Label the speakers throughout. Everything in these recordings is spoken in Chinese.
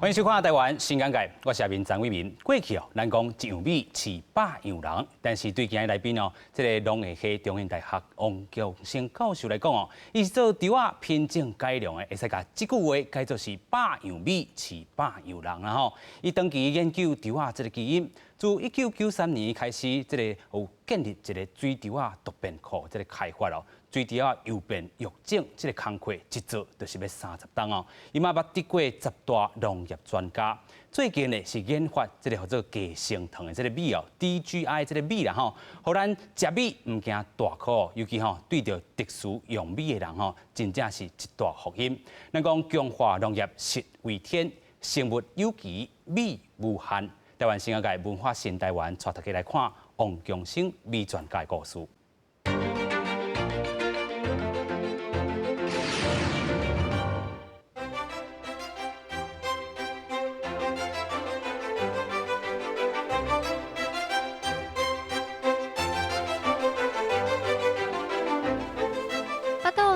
Speaker 1: 欢迎收看台湾新眼界，我是阿明张伟民。过去咱讲一样米饲百样人，但是对今日来宾这个农业系中原大学王强生教授来讲伊是做稻仔品种改良的，会使甲这句话改作是百样米饲百样人啦吼。伊长期研究稻仔这个基因，自1993年开始，这个有建立一个水稻仔突变库，这个开发水稻仔诱变育种，这个工课一做就是要30档哦。伊嘛捌得过10大农业专家。最近呢是研发这个叫做低升糖的这个米DGI 这个米啦吼，互咱食米唔惊大苦，尤其对着特殊用米的人真正是一大福音。咱讲强化农业实为天，生物有机，米无限。台湾新闻界文化新台湾，带大家来看王强生米专家的故事。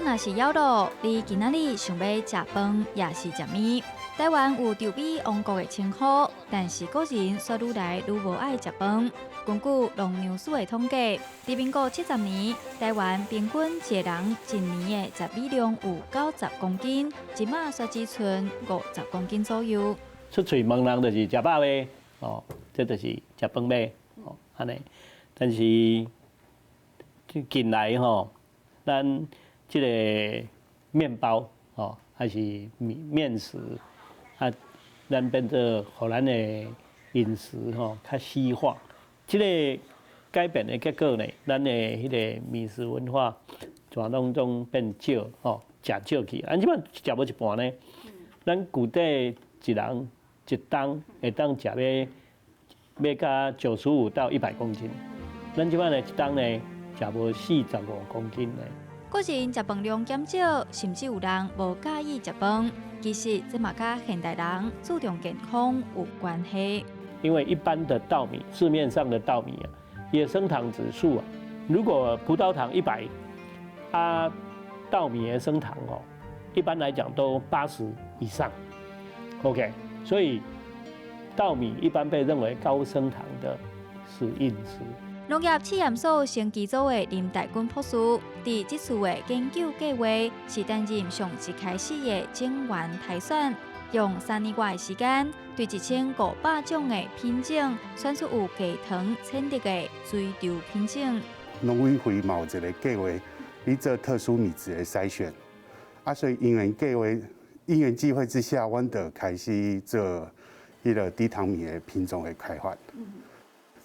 Speaker 2: 若是枵路，你今仔日想要食饭，也是食米。台湾有稻米王国的称号，但是个人却愈来愈无爱食饭。根据农粮署的统计，在民国70年，台湾平均一个人一年的食米量有90公斤，即马却只剩50公斤左右。
Speaker 3: 出嘴问人就是食饱未？哦，这就是食饭未？哦，安尼。但是近来咱这个面包还是面食咱变做互咱的饮食较西化。这个改变的结果呢，咱的迄个米食文化全拢总变少食少去。即摆食无一半呢，咱古代一人一当会当食要到95到100公斤，咱即摆呢一当呢食无45公斤呢。
Speaker 2: 个人食饭量减少，甚至有人无介意食饭，其实这嘛甲现代人注重健康有关系。
Speaker 3: 因为一般的稻米，市面上的稻米野生糖指数如果葡萄糖100，稻米的升糖一般来讲都80以上。OK， 所以稻米一般被认为高升糖的是硬食。
Speaker 2: 农业试验所成基组的林大军博士，伫这次的研究计划是担任上一开始的种源筛选，用3年外的时间，对1500种的品种选出有低糖产地的水稻品种。
Speaker 4: 农委会嘛有一个计划，你做特殊米质的筛选，所以因缘际会之下，阮就开始做迄个低糖米的品种的开发。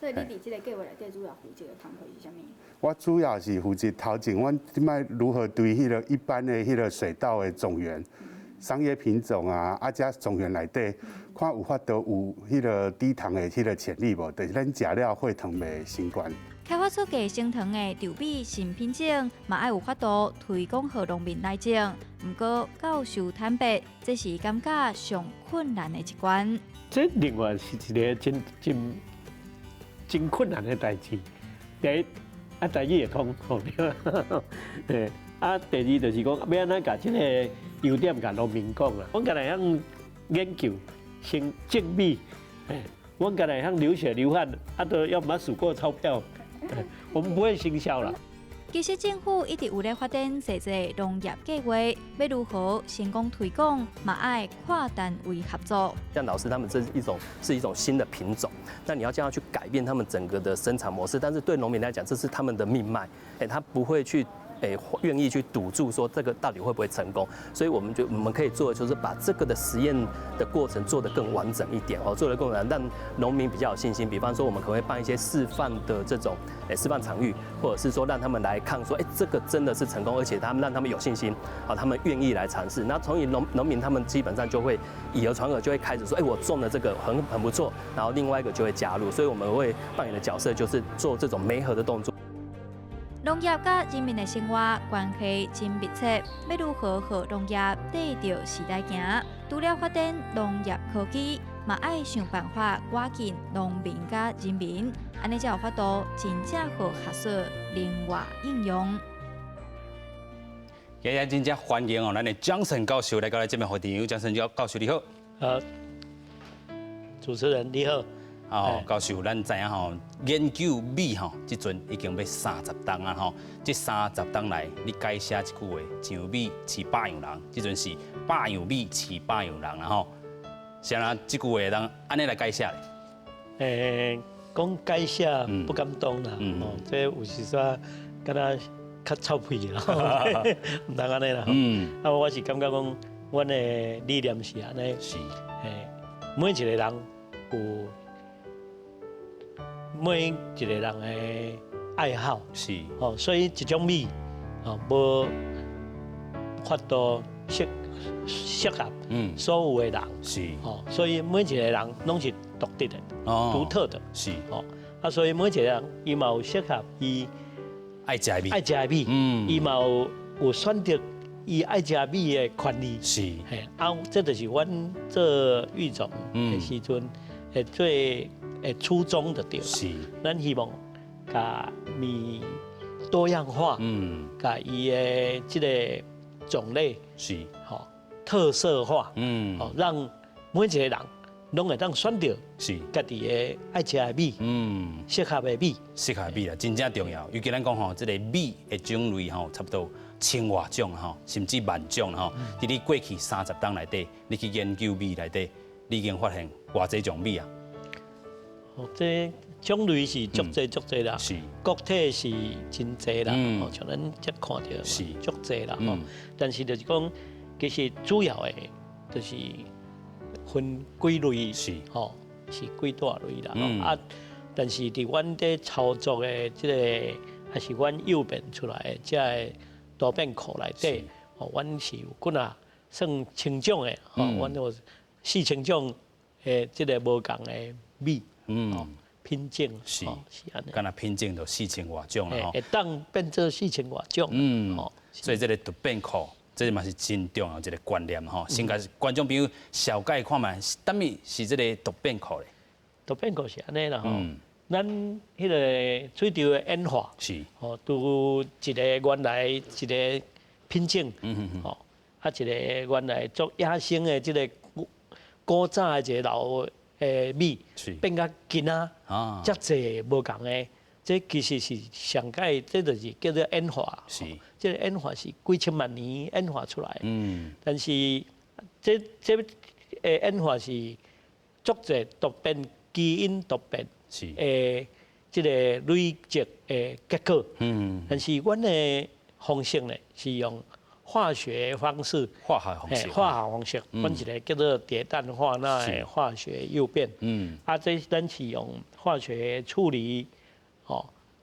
Speaker 5: 所以你伫这个计划内底主要负责的工作是啥物？
Speaker 4: 我主要是负责头前，阮即摆如何对迄个一般的迄个水稻的种源、商业品种加种源内底，看有法度有迄个低糖的迄个潜力无？就是咱食了血糖袂相关。
Speaker 2: 开发出低升糖的稻米新品种，嘛要有法度推广给农民来种。不过教授坦白，这是感觉上困难的一关。
Speaker 3: 这另外是一个真困难的代志。第一，台语会通，对。第二就是讲，要安怎甲这个优点甲农民讲啦。阮家来向研究先种米，阮家来向流血流汗，都要没数过钞票，我们不会行销啦。
Speaker 2: 其实政府一直有在发展侪侪农业计划，要如何成功推广，嘛爱跨单位合作。
Speaker 6: 像老师他们是一种新的品种，那你要这样去改变他们整个的生产模式，但是对农民来讲，这是他们的命脉，他不会去。愿意去赌注说这个到底会不会成功，所以我们可以做的就是把这个的实验的过程做得更完整一点做得更完整，让农民比较有信心。比方说，我们可能会办一些示范的这种示范场域，或者是说让他们来看说，这个真的是成功，而且让他们有信心，他们愿意来尝试。那从农民他们基本上就会以讹传讹，就会开始说，我种的这个很不错，然后另外一个就会加入，所以我们会扮演的角色就是做这种媒合的动作。
Speaker 2: 农业甲人民的生活关系真密切，要如何和农业跟着时代行？除了发展农业科技，嘛爱想办法挖紧农民甲人民，安尼才有法度真正和学术另外应用。
Speaker 1: 今日真正欢迎咱的江胜教授来到咱这边会场。江胜教授你好。
Speaker 3: 主持人你好。
Speaker 1: 哦，教授，咱知影吼，研究米吼，即阵已经要30档啊吼。这30档来，你改写一句话，上米饲百样人，即阵是百样米饲百样人啊吼。是安即句话当安尼来改写咧？
Speaker 3: 讲改写不敢当啦，这有时说敢若较臭屁啦，唔通安尼啦。我是感觉讲，阮的理念是安尼，
Speaker 1: 是，
Speaker 3: 每一个人有每一个人的爱好，
Speaker 1: 是，
Speaker 3: 所以一种米，无法度适合所有的人，
Speaker 1: 是，
Speaker 3: 所以每一个人拢是独特的、独特的，
Speaker 1: 是，
Speaker 3: 所以每一个人伊嘛有适合伊
Speaker 1: 爱食的米，
Speaker 3: 爱食的米，伊嘛有选择伊爱食米的权利，
Speaker 1: 是，
Speaker 3: 这就是阮做育种的时阵最初衷的对啦。
Speaker 1: 是，
Speaker 3: 咱希望把米多样化，把伊的这个种类
Speaker 1: 是，
Speaker 3: 特色化，让每一个人拢会当选择
Speaker 1: 是
Speaker 3: 家己的爱食的米，适合的米，
Speaker 1: 适合的米啦，真正重要。尤其咱讲吼，这个米的种类吼，差不多千外种吼，甚至万种吼。伫你过去30档内底，你去研究米内底，你已经发现偌济种米啊？
Speaker 3: 这种类是足济啦，
Speaker 1: 是，
Speaker 3: 个体是真济啦，像咱则看到
Speaker 1: 是
Speaker 3: 足济啦，但是就是讲，其实主要的就是分几类，是几大类啦，但是伫阮伫操作的这个，还是阮诱变出来的这个多变库内底，阮是有几啊算千种的，阮有4000种的这个无共的米。品种
Speaker 1: 是
Speaker 3: 安尼，
Speaker 1: 敢若品种就4000外种啦吼，
Speaker 3: 会当变做4000外种。
Speaker 1: 所以这个突变库，这嘛是真重要一个观念吼。先甲观众朋友小解看卖，等于是这个突变库咧。
Speaker 3: 突变库是安尼啦吼，咱迄个水稻的演化
Speaker 1: 是，
Speaker 3: 拄一个原来一个品种，一个原来做野生的这个古早的一个老米变甲今仔遮济无共的，这其实是上界，这就是叫做演化。
Speaker 1: 是，
Speaker 3: 这个演化是几千万年演化出来。但是这演化是足济突变基因突变这个累积的结果。但是阮的方式呢是用化学方式，
Speaker 1: 化学
Speaker 3: 方式，阮一个叫做叠氮化钠的化学诱变。这咱是用化学处理，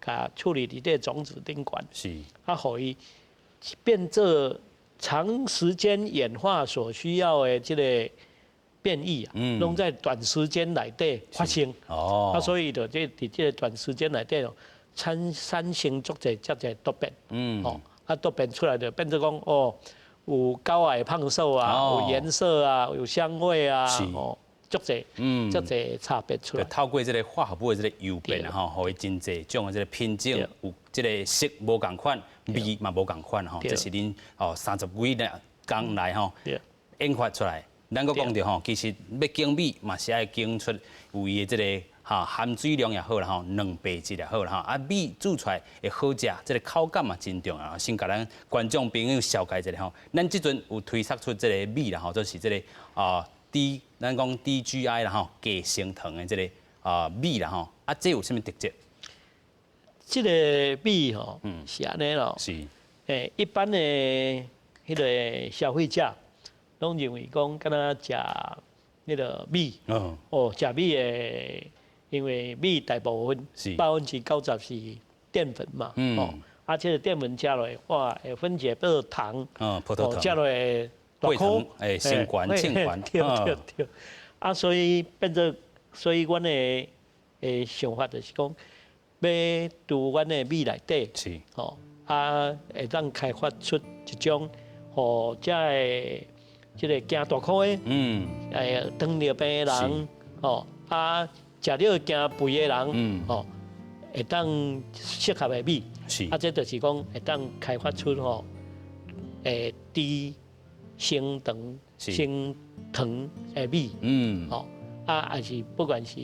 Speaker 3: 甲处理伫这种子顶管，
Speaker 1: 是，
Speaker 3: 互伊变做长时间演化所需要的这个变异啊，拢在短时间内底发生。所以就这伫这个短时间内底产生足济突变。突变出来的变成讲有高矮胖瘦啊，有颜色啊，有香味啊，足济差别出来。
Speaker 1: 透过这个化学物的这个诱变吼，互伊真济种的这个品种有这个色无共款，味嘛无共款吼，这是恁30几年工来吼研发出来。咱阁讲着吼，其实要经米嘛是爱经出有伊的这个含水量也好啦吼，蛋白质也好啦吼，米煮出来会好食，这个口感嘛真重要。先甲咱观众朋友小解一下吼，咱即阵有推测出这个米啦吼，就是这个咱讲 DGI 啦吼，低升糖的这个米啦吼，这有啥物特质？
Speaker 3: 这个米吼，是安尼咯，
Speaker 1: 是，
Speaker 3: 一般的迄个消费者拢认为讲，敢若食迄个米，食米的，因为米大部分90%是淀粉嘛，这个淀粉加落哇，会分解变糖，
Speaker 1: 葡萄糖，
Speaker 3: 加落大颗，
Speaker 1: 升管、罄管，
Speaker 3: 对，所以变做，所以阮的想法就是讲，要伫阮的米内底，
Speaker 1: 是，
Speaker 3: 会当开发出一种，遮个即个惊大颗的，糖尿病的人，食了惊肥的人，会当适合的米，这就是讲会当开发出低升糖的米，还是不管是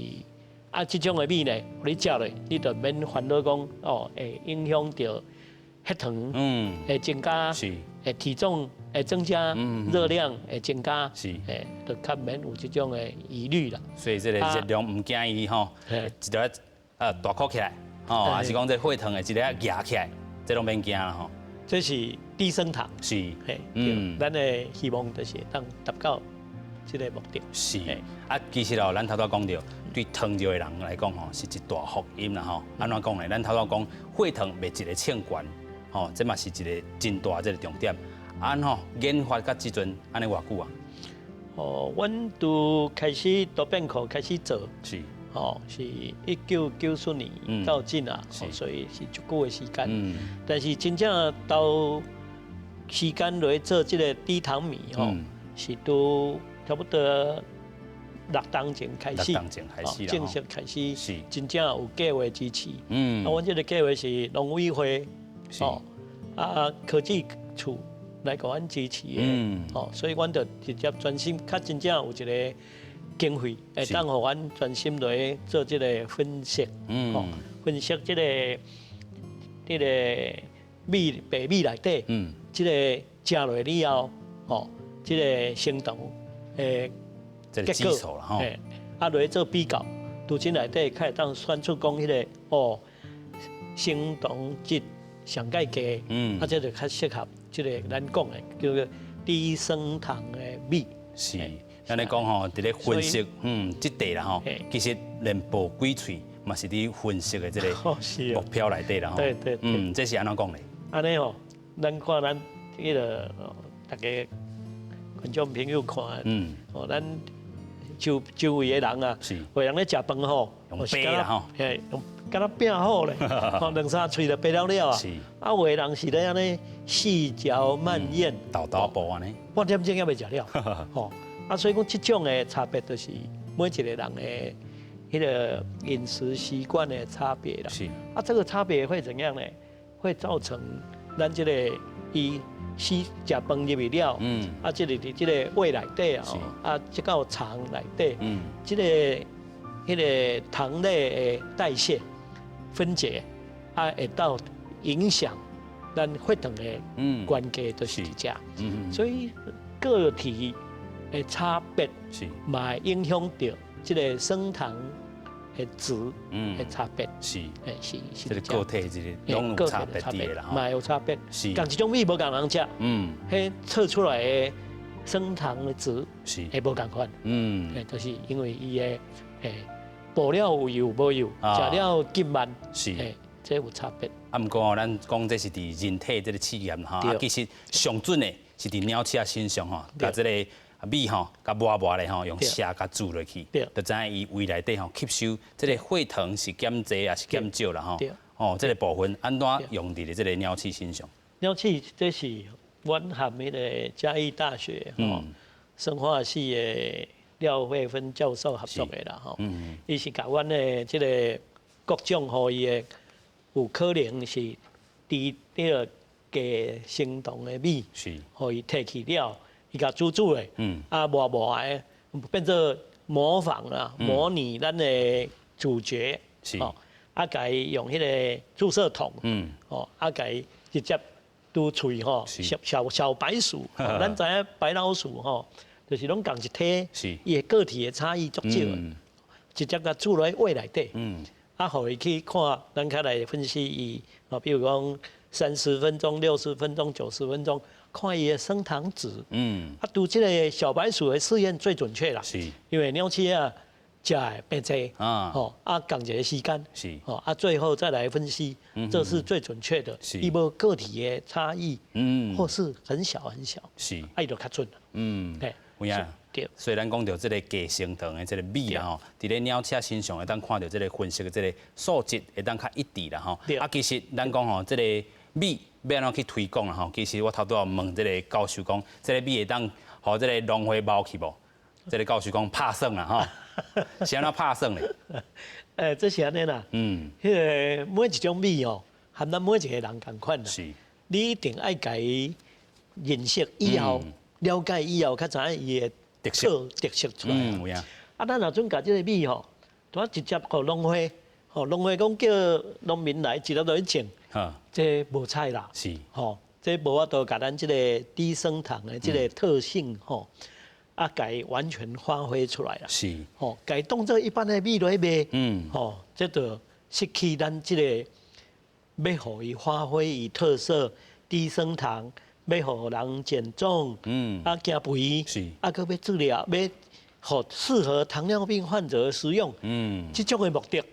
Speaker 3: 这种的米呢，你食咧，你就免烦恼讲会影响到血糖会增加，会体重会增加，热量会增加，就较免有这种的疑虑啦。
Speaker 1: 所以这个热量唔建议吼，一条大哭起来，还是讲这血糖会一个压起来，这拢免惊啦吼。
Speaker 3: 这是低升糖，
Speaker 1: 是，
Speaker 3: 咱的希望就是当达到这个目的。
Speaker 1: 是，其实咱头拄讲到，对糖尿的人来讲吼，是一大福音啦吼。安怎讲呢？咱头拄讲血糖袂一个称悬，吼，这嘛是一个真大这个重点。研发到即阵安尼偌久啊？
Speaker 3: 阮都开始多变科开始做，
Speaker 1: 是，
Speaker 3: 是1994年到今啊，所以是足够的时间。但是真正到时间来做这个低糖米是都差不多6档前开始，正式开始，真正有计划支持。阮这个计划是农委会，科技处来给阮支持的，所以阮就直接专心，较真正有一个经费，会当互阮专心来做这个分析，分析这个白米内底，这个食落以后，这个生酮诶结果，来做比较，拄真内底开始当选出讲迄个生酮质上介低，这就较适合这个咱讲的叫做低升糖的米。
Speaker 1: 是，咱咧讲吼，伫咧分析，即块啦吼，其实连补几喙嘛是伫分析的这个目标内底啦吼。
Speaker 3: 对，
Speaker 1: 这是安怎讲咧？
Speaker 3: 安尼吼，咱看咱迄个大家观众朋友看，咱周围的人啊，有人咧食饭吼，
Speaker 1: 用杯啦吼，
Speaker 3: 用敢若饼好咧，2、3喙就掰了了啊。有的人是咧安尼细嚼慢咽，
Speaker 1: 豆豆煲安尼，
Speaker 3: 半点钟也未食了。所以讲这种的差别就是每一个人的迄个饮食习惯的差别啦。是。这个差别会怎样呢？会造成咱这个食饭入去了，这个伫这个胃内底这个肠内底，这个迄个糖类的代谢分解，会到影响咱血糖的关键就是这。所以个体的差别嘛会影响到这个升糖的值的差别。是，
Speaker 1: 这个个体这个拢有差别的啦，
Speaker 3: 嘛有差别。同一种米无共人食，迄测出来的升糖的值会无共款。就是因为伊的补了有油无油，食了急慢，这有差别。
Speaker 1: 毋过咱讲这是伫人体这个试验哈，其实上准的是伫鸟鼠身上吼，甲这个米吼，甲磨咧吼，用畲甲煮落去，就知影伊胃内底吼吸收这个血糖是减侪还是减少啦吼。这个部分安怎用伫这个鸟鼠身上？
Speaker 3: 鸟鼠这是阮和迄个嘉义大学生化系的廖慧芬教授合作的啦吼。伊是甲阮的这个各种互伊的有可能是伫这个低升糖的米，互伊摕去了。伊甲煮的，磨的，变做模仿啦，模拟咱的主角，甲伊用迄个注射筒，甲伊直接拄喙吼，小白鼠，咱知影白老鼠吼，就是拢共一体，伊的个体的差异足少，直接甲注落胃内底，互伊去看，咱较来分析伊，比如讲30分钟、60分钟、90分钟。看伊的升糖值，拄这个小白鼠的试验最准确啦，因为鸟鼠啊食的变侪，共一个时间，最后再来分析，这是最准确的，伊无个体的差异，或是很小很小，伊就较准了，
Speaker 1: 有影。所以咱讲到这个低升糖的这个米啦吼，伫咧鸟鼠身上会当看到这个分析的这个数值会当较一致啦吼。其实咱讲吼，这个米要安怎去推广啦吼？其实我头拄要问这个教授讲，这个米会当互这个农会包去无？这个教授讲拍算啦吼，是安怎拍算咧？
Speaker 3: 这是安尼啦。迄个每一种米哦，含咱每一个人共款啦。你一定爱甲伊认识以后，了解以后，较知影伊的特色出来。啊，咱若准甲即个米吼，拄直接互农会，吼农会讲叫农民来直接落去种，这无采啦。
Speaker 1: 是，
Speaker 3: 吼，这无法度甲咱即个低升糖的即个特性吼，啊，改完全发挥出来啦。
Speaker 1: 是，
Speaker 3: 吼，改当做一般的米落去卖，吼，这就失去咱即个要互伊发挥伊特色，低升糖，要互人减重，啊，减肥，
Speaker 1: 是，
Speaker 3: 啊，搁要治疗，要互适合糖尿病患者使用，这种的目的，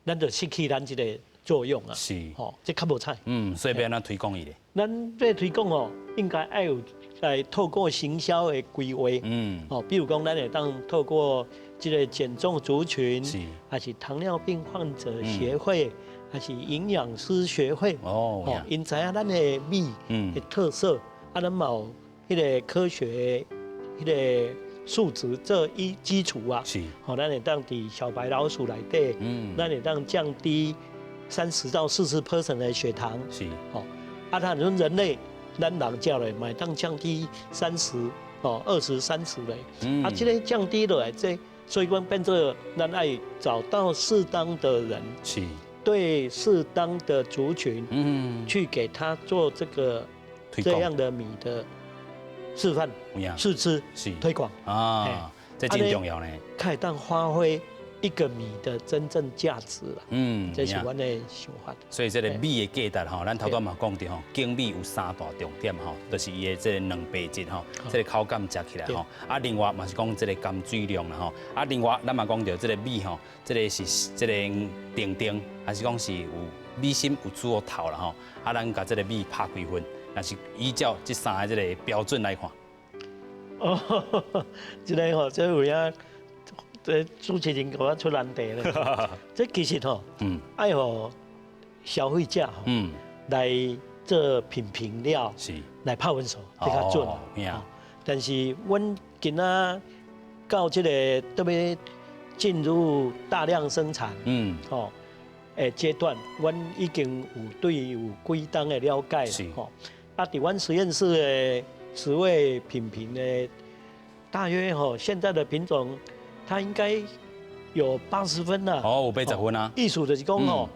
Speaker 3: 咱就失去咱即个作用啊。
Speaker 1: 是，
Speaker 3: 吼，这较无采。
Speaker 1: 所以要安怎推广伊咧？
Speaker 3: 咱要推广哦，应该要有来透过行销的规划，哦，比如讲，咱会当透过这个减重族群，还是糖尿病患者协会，还是营养师学会，哦，因知影咱的米的特色，啊，咱嘛有迄个科学迄个数值做基础啊，是，哦，咱会当伫小白老鼠内底，咱会当降低30到40% 的血糖，是，哦。啊，咱种人类，咱人叫嘞，买当降低30哦，20、30嘞。啊，这个降低落来，所以讲变做咱爱找到适当的人，是，对适当的族群，去给他做这样的米的示范、试吃、推广啊，
Speaker 1: 这真重要呢。
Speaker 3: 开当发挥一个米的真正价值啦，这是阮的想法。
Speaker 1: 所以这个米的价值吼，咱头段嘛讲到吼，精米有3大重点吼，就是伊的这个蛋白质吼，这个口感食起来吼，啊，另外嘛是讲这个含水量啦吼，啊，另外咱嘛讲到这个米吼，这个是这个定，还是讲是有米心有煮头啦吼，啊，咱甲这个米拍几分，那是依照这3个这个标准来看。
Speaker 3: 哦，这个吼，这有影。这主持人给我出难题咧，这其实吼，爱互消费者吼，来做评料，是来拍温手比较准。但是阮今仔到这个特别进入大量生产，吼，阶段，阮已经有几档的了解了，吼。啊，伫阮实验室的10位品评的，大约吼现在的品种。它应该有80分啦。
Speaker 1: 哦，有80分啊。
Speaker 3: 意思就是讲吼，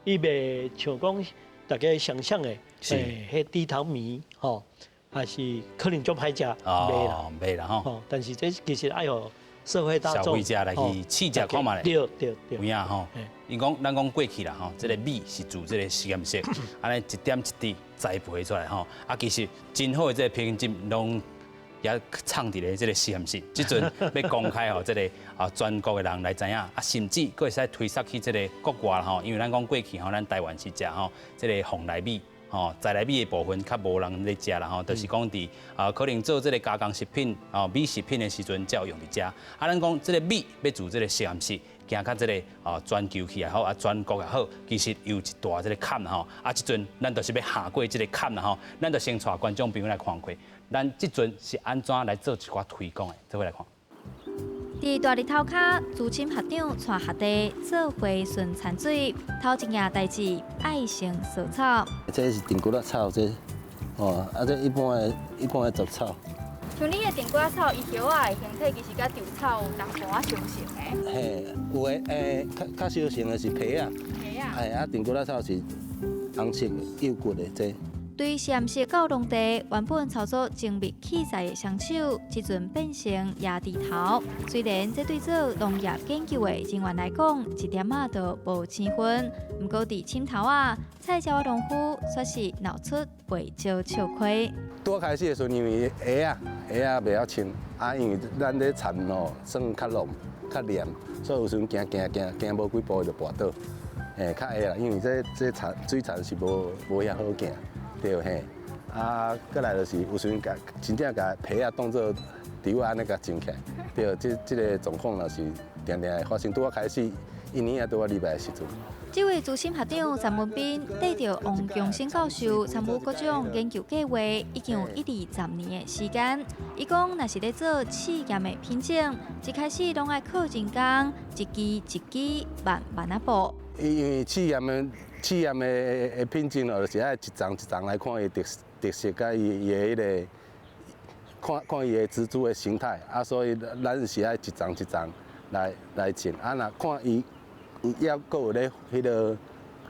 Speaker 3: 伊袂像讲大家想象的，迄低糖米吼，还是可能足歹食，袂啦，
Speaker 1: 袂啦吼。
Speaker 3: 但是这其实爱互社会大众、
Speaker 1: 消费者来去试食看嘛咧。
Speaker 3: 对。
Speaker 1: 有影吼，因讲咱讲过去啦吼，这个米是自这个实验室，安尼一点一滴栽培出来吼，啊，其实真好的这个品质拢。也藏伫咧这个实验室，即阵要公开吼，这个全国的人来知影，啊，甚至佫会使推测去这个国外啦吼，因为咱讲过去吼，咱台湾是食吼，这个红来米吼，在来米的部分较无人咧食啦吼，就是讲伫可能做这个加工食品米食品的时阵才有用伫食，啊，咱讲这个米要自这个实验室。行到这个全球去也好，啊全国也好，其实有一大这个坎吼，啊，即阵咱就是要下过这个坎啦吼，咱就先带观众朋友来看看，咱即阵是安怎来做一寡推广的，做伙来看。
Speaker 2: 伫大日头骹，资深学长带学弟做回顺产水，头一件代志爱先扫草。
Speaker 7: 这是顶骨仔草，这哦，啊这一般的杂草。
Speaker 5: 像你的顶骨草，伊叶仔的形体其实甲稻草有淡薄仔相像的。
Speaker 7: 嘿，有的较相像的是皮啊，啊顶骨仔草是红色幼骨的这。
Speaker 2: 对实验室到农地，原本操作精密器材的双手，即阵变成压地头。虽然这对做农业研究的人员来讲，一点仔都无青分，不过伫青头啊，菜鸟的农夫却是闹出袂少笑亏。
Speaker 7: 拄开始的时候，因为鞋袂晓穿，啊，因为咱咧田哦，算较long、较黏，所以有时阵行无几步就跋倒。较会啦，因为这水田是无遐好行。对嘿，啊，再来就是有时阵真正甲皮当做稻安尼甲种起来，对，这个状况若是定会发生。拄开始1年拄入来的时阵。
Speaker 2: 这位资深学长陈文斌带着王强生教授参与各种研究计划，已经有10年的时间。伊讲，若是咧做试验的品种，一开始拢爱靠人工，一支慢啊步。
Speaker 7: 因为试验的品种哦，就是爱一丛来看伊特色，甲伊的迄个看伊的植株的形态，啊，所以咱是爱一丛来种，啊，若看伊也阁有咧迄个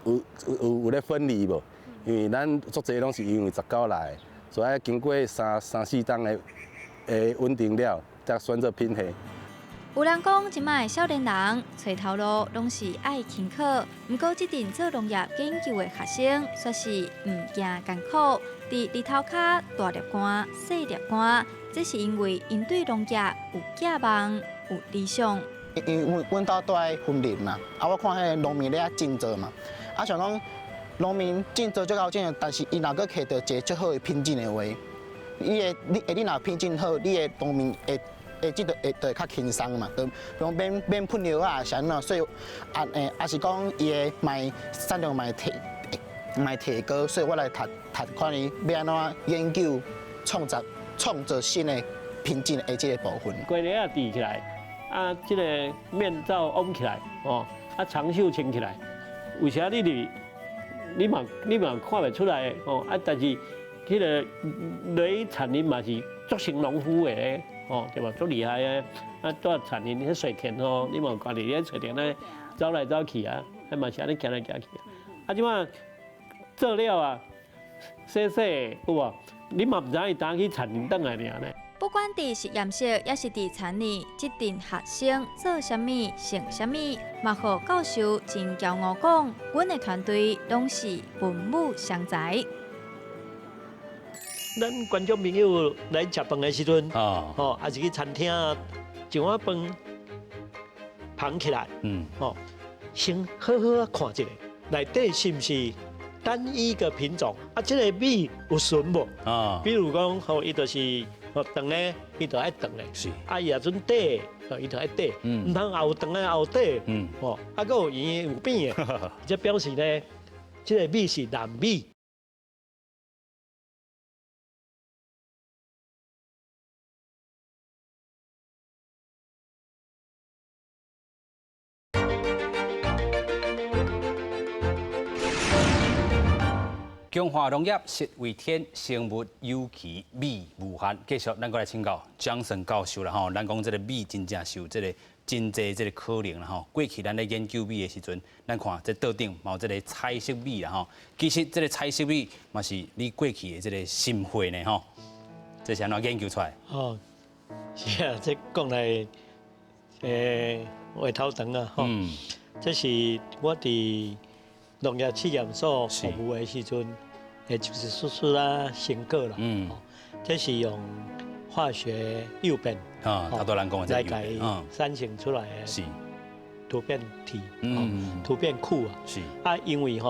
Speaker 7: 有咧分离无？因为咱足侪拢是因为19来，所以要经过3、4冬的稳定了，才选择品系。
Speaker 2: 有人讲，即摆少年人找头路拢是爱勤课，毋过即阵做农业研究的学生，说是毋惊艰苦，伫日头骹大粒汗、细粒汗，这是因为因对农业有寄望、有理想。
Speaker 8: 因为阮兜住在婚林嘛，我看迄个农民咧种植嘛，想讲农民种植足够种，但是伊若阁摕到一个足好的品种的话，你若品种好，你的农民会即个会较轻松嘛，就免喷药啊，啥喏，所以也是讲伊的产量提高，所以我来读看伊要安怎研究创造新的品种的即个部分。
Speaker 3: 规日啊滴起来，啊，即个面罩往起来，哦，啊长袖穿起来，为啥你嘛看袂出来哦？啊，但是迄个雷产林嘛是足成农夫的咧。哦，对吧？足厉害的，啊，在产林迄水田哦，你嘛看伫咧水田咧走来走去啊，还嘛是安尼行来行去啊。啊，即马做了啊，洗洗有无？你嘛毋知伊当去产林倒来尔呢。
Speaker 2: 不管伫实验室，也是伫田里，即阵学生做啥物、成啥物，嘛互教授真骄傲讲，阮的团队拢是文武双才。
Speaker 9: 咱观众朋友来食饭的时阵，也是去餐厅一碗饭捧起来，先好好啊看一下，内底是毋是单一个品种？啊，这个米有纯无？比如讲，伊就是长咧，伊就爱长咧；啊，伊也准底，伊就爱底。唔通后长咧后底，啊，搁有圆有扁的，这表示咧，这个米是蓝米。
Speaker 1: 中华农业实为天，生物有其美无限。继续，咱过来请教江胜教授啦吼。咱讲这个米真正是有这个真济这个可能啦吼。过去咱咧研究米的时阵，咱看这桌顶嘛有这个彩色米啦吼。其实这个彩色米嘛是你过去的这个心血呢吼。这是安怎研究出来？
Speaker 9: 哦，是啊，这讲来，话头长啊吼。这是我伫农业试验所服务的时阵，就是叔啦、成果啦，这是用化学诱变
Speaker 1: 他都人讲
Speaker 9: 来改生成出来的突变体，突变库啊，啊，因为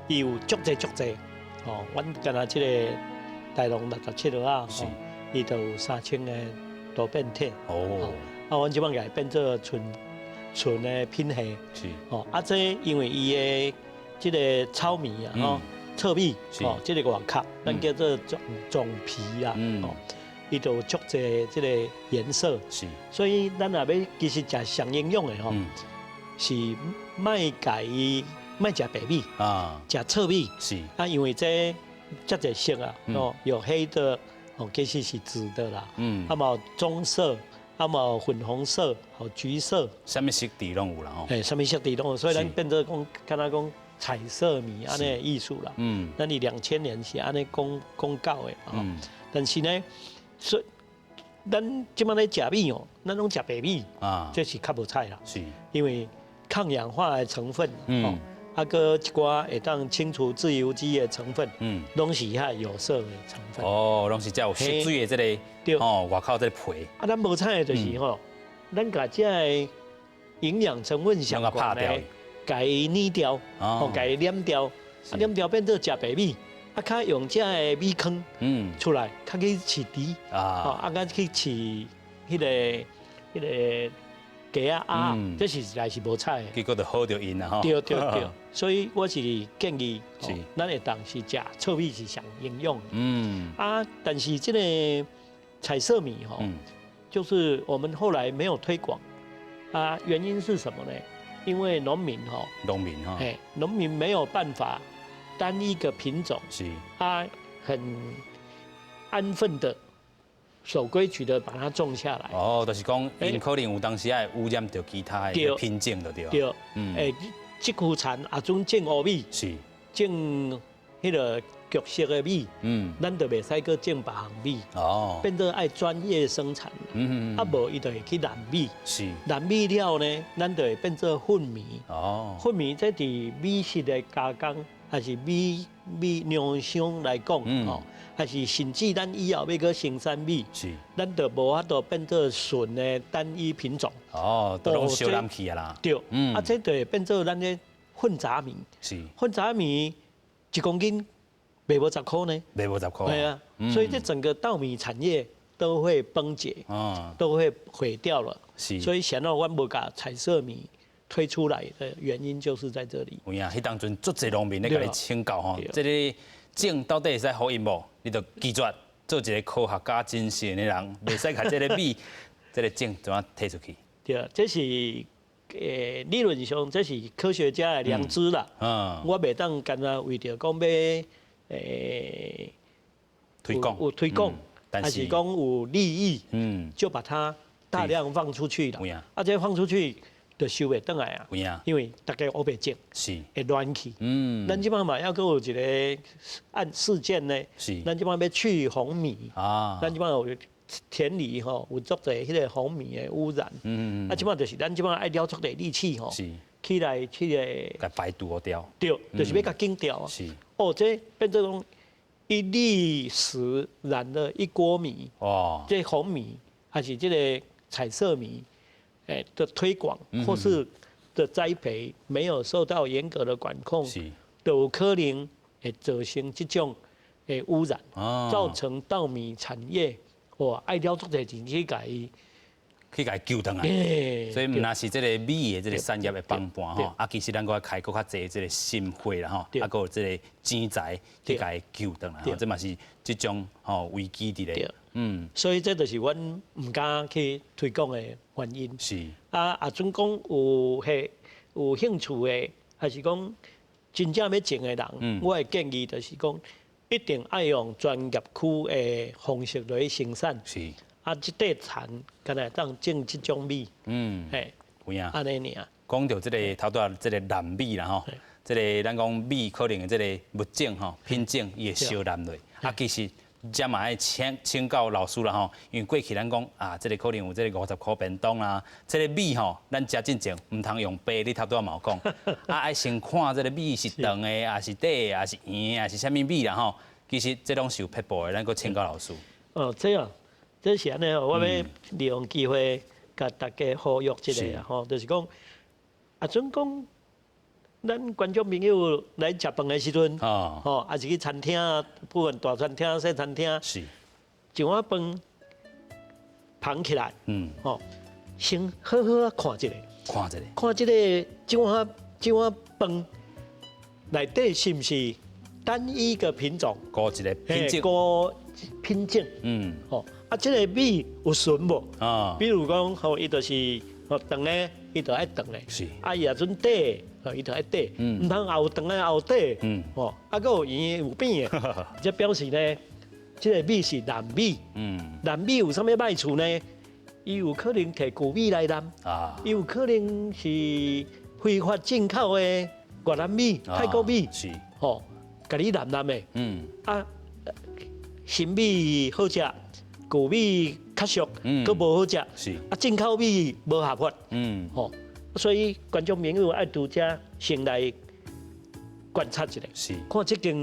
Speaker 9: 伊有足济，阮干那这个大农67号啊，伊就有3000个突变体，啊，阮即摆改变做纯的品系，啊，这因为伊的这个糙米啊，糙米，这个外壳，咱叫做种皮啊，伊就有足济这个颜色，所以咱若要其实食上营养的是莫食白米啊，食糙米，啊，因为这足济色啊，有黑的，其实是紫的啦，啊嘛棕色。啊嘛粉红色、橘色，
Speaker 1: 什么色地拢有啦吼。
Speaker 9: 什么色地拢有，所以咱变做讲，敢若讲彩色米安尼艺术啦。咱伫2000年是安尼讲到的但是呢，咱即摆咧食米咱拢食白米这是较无彩啦。因为抗氧化的成分啊，搁一寡会当清除自由基的成分，拢是遐有色的成分。
Speaker 1: 拢是才有色水的这个外口这个皮。
Speaker 9: 啊，咱无彩的就是咱甲这个营养成分相关的，甲伊捏掉，甲伊碾掉，啊碾掉变做食白米，啊较用这个米糠出来，较去饲猪啊较去饲迄个。鸡啊，这是实在是无彩的，
Speaker 1: 结果就好着因啦吼。
Speaker 9: 对，所以我是建议，咱会当是食糙米是上营养的。但是这个彩色米就是我们后来没有推广啊，原因是什么呢？因为农民没有办法单一个品种很安分的守规矩的把它种下来。
Speaker 1: 哦，就是讲，因可能有当时爱污染到其他的品种就对。
Speaker 9: 对，这区田也准种乌米，
Speaker 1: 是
Speaker 9: 种迄个橘色的米，咱就袂使搁种别项米，变做爱专业生产，啊无伊就会去染米，染米了呢，咱就会变做混米，混米这伫米食的加工，还是米酿商来讲，还是甚至咱以后要搁生产米，咱就无法度变做纯的单一品种，
Speaker 1: 都拢烧染去啊啦，
Speaker 9: 对，这就会变做咱的混杂米，混杂米1公斤。卖无10块呢，
Speaker 1: 卖无10块，
Speaker 9: 对啊，所以这整个稻米产业都会崩解，都会毁掉了。所以想要我们把彩色米推出来的原因就是在这里。
Speaker 1: 有影，迄当阵足侪农民咧甲你请教吼，这个种到底会使好因无？你着记住，做一个科学家精神的人，袂使甲这个米，这个种怎样摕出去？
Speaker 9: 对，这是理论上这是科学家的良知啦。我袂当干那为着讲要。有推广，还是讲有利益，就把它大量放出去了。这放出去就收袂倒来啊。因为大家乌白种，会乱去。咱即摆嘛要搁有一个按事件呢，咱即摆要去红米，咱即摆有田里吼有足侪迄个红米的污染。即摆就是咱即摆爱了足侪力气吼，起来去个
Speaker 1: 甲排除掉。
Speaker 9: 对，就是要甲禁掉啊。这变成讲一粒食染了一锅米。这红米还是这个彩色米，的推广或是的栽培没有受到严格的管控，都有可能会造成这种污染，造成稻米产业爱了足侪钱去甲伊。
Speaker 1: 去甲伊救回来，所以毋那是这个米的这个产业的帮伴吼，其实咱搁要开搁较侪这个心血啦吼，搁有这个钱财去甲伊救回来，这嘛是这种危机伫咧。
Speaker 9: 所以这就是阮唔敢去推广的原因。准讲有兴趣的，还是讲真正要种的人，我会建议就是讲，一定爱用专业区的方式来生产。这块田敢若当种这种米，
Speaker 1: 有影，
Speaker 9: 安尼尔。
Speaker 1: 讲到这个头拄仔这个蓝米啦吼，这个咱讲米可能这个物种吼品种伊会烧蓝落，其实这嘛爱请教老师啦吼，因为过去咱讲这个可能有这个50块便当啦，这个米吼咱食进前唔通用白，你头拄仔嘛有讲，爱先看这个米是长的，还是短的，还是圆的，还是啥物米啦吼，其实这拢是有撇步的，咱搁请教老师。
Speaker 9: 这样。这是安尼哦，我要利用机会甲大家呼吁一下啊，吼，就是讲，准讲，咱观众朋友来食饭的时阵，还是去餐厅，不管大餐厅、小餐厅，一碗饭捧起来，先好好看一下，看这碗饭内底是不是单一个品种？
Speaker 1: 一个品种。
Speaker 9: 品种，这个米有纯无？比如讲，伊就是长的，伊就爱长的；伊也准短，伊就爱短。唔通后长的后短，搁有圆有扁的，这表示呢，这个米是蓝米。蓝米有啥物歹处呢？伊有可能摕旧米来染，伊有可能是非法进口的越南米、泰国米，甲你染的。新米好食，旧米较俗，佫无好食。进口米无合法。所以观众朋友爱拄则先来观察一下，看这间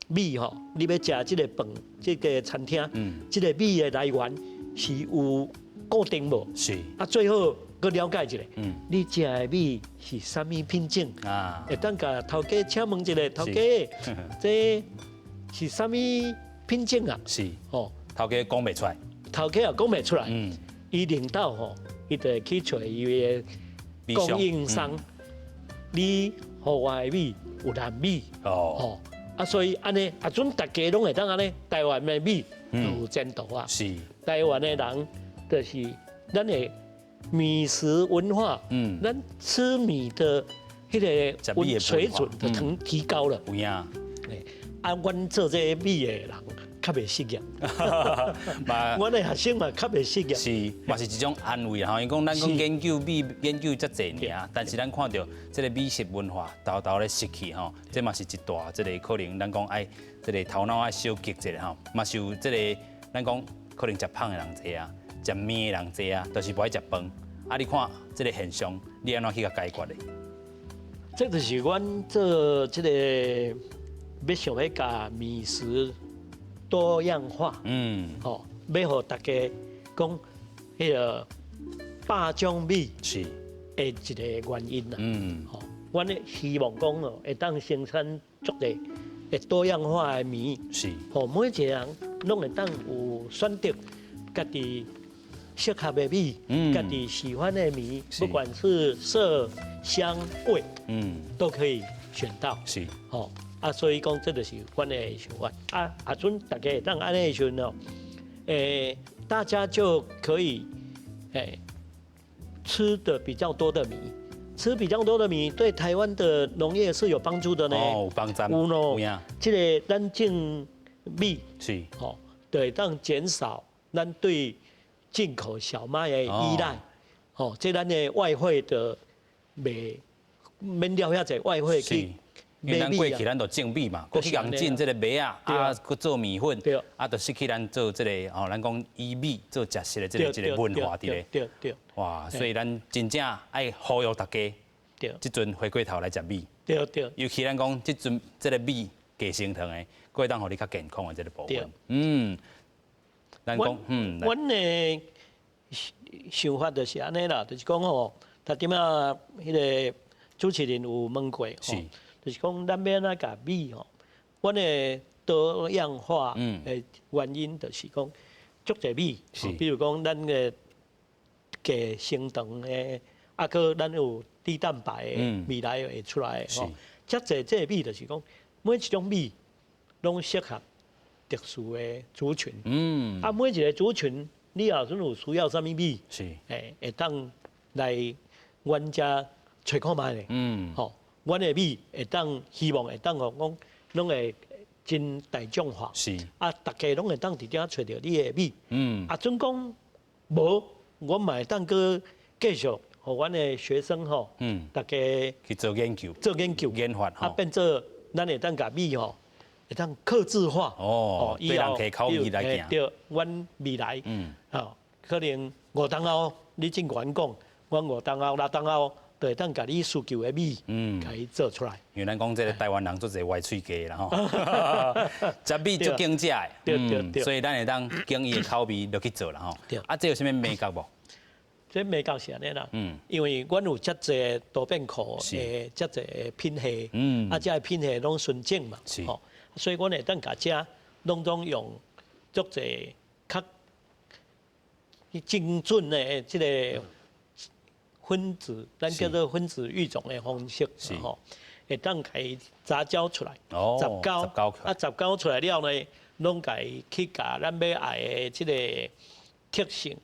Speaker 9: 米你要食这个饭，这个餐厅，这个米的来源是有固定无？最好佫了解一下，你食的米是啥物品种？会当甲头家请问一下，头家，这是啥物？品种啊，
Speaker 1: 头家讲袂出来，
Speaker 9: 头家也讲袂出来，伊领导伊就会去找伊的供应商，你互我的米有蓝米，所以安尼准大家拢会当安尼，台湾的米有前途啊，台湾的人就是咱的米食文化，咱吃米的迄个水准就提高了。阮做这米的人，较袂失业。
Speaker 1: 嘛，
Speaker 9: 我的学生嘛较袂失业。
Speaker 1: 是，嘛是一种安慰哈。因讲咱讲研究美研究遮济年，但是咱看到这个美食文化豆豆咧失去吼，这嘛是一大这个可能咱讲爱这个头脑爱小激一下吼，嘛受这个咱讲可能食胖的人济啊，食面的人济啊，都是不爱食饭。啊，你看这个现象，你安怎去甲解决的？
Speaker 9: 这就是阮做这个要想要甲美食多样化，吼，要互大家讲迄个8种米
Speaker 1: 是
Speaker 9: 的一个原因啦，吼，阮咧希望讲哦，会当生产足个会多样化的米，
Speaker 1: 是，
Speaker 9: 吼，每一个人拢会当有选择家己适合的米，家己喜欢的米，不管是色、香、味，都可以选到，
Speaker 1: 是，
Speaker 9: 吼。啊，所以讲这就是阮的想法。啊，阵大家会当安尼的时阵哦，大家就可以吃的比较多的米，吃比较多的米对台湾的农业是有帮助的呢。
Speaker 1: 哦，有帮助。
Speaker 9: 有咯，这个咱进米
Speaker 1: 是，
Speaker 9: 哦，对，当减少咱对进口小麦的依赖。哦，这咱的外汇的免了遐济外汇去。
Speaker 1: 因为咱过去咱就种米嘛，过去人种这个麦啊，佮做米粉，就失去咱做这个哦，咱讲以米做食食的这个一个文化伫咧。
Speaker 9: 对。
Speaker 1: 哇，所以咱真正爱呼吁大家，即阵回过头来食米。
Speaker 9: 对。
Speaker 1: 尤其咱讲即阵这个米加升糖的，会当互你较健康的这个部分。咱讲
Speaker 9: 阮的想法就是安尼啦，就是讲吼，他点啊，迄个主持人有问过吼。就是讲，咱要哪甲米吼，阮的多样化的原因，就是讲，足侪米，比如讲咱的加升糖的，佮咱有低蛋白的米来会出来吼。足侪这米就是讲，每一种米拢适合特殊的族群。每一个族群，你后阵有需要啥物米，会当来阮遮找看卖咧。吼。阮的米会当希望会当互讲，拢会真大众化。大家拢会当伫遮找到你的米。阵讲无，我嘛会当去继续互阮的学生吼，大家
Speaker 1: 去做研究，研发吼。
Speaker 9: 变做咱会当甲米吼，会当客制化。
Speaker 1: 对人客口味来行。
Speaker 9: 对，阮未来，可能5冬后你真管讲，阮5冬后、6冬后。对，当甲你需求的米，甲伊做出来。
Speaker 1: 因为咱讲这个台湾人做侪歪喙鸡啦吼，食米足经食的，
Speaker 9: 对，
Speaker 1: 所以咱会当经伊的口味落去做啦吼。这有啥物美感无？
Speaker 9: 这美感是安尼啦，因为阮有遮济多变库的遮济品系，遮个品系拢纯正嘛，吼，所以阮会当甲遮拢用足济较精准的即个。分子，咱叫做分子育种的方式，吼，会当甲伊杂交出来，杂交出来了呢，拢甲伊去甲咱要爱的即个特性，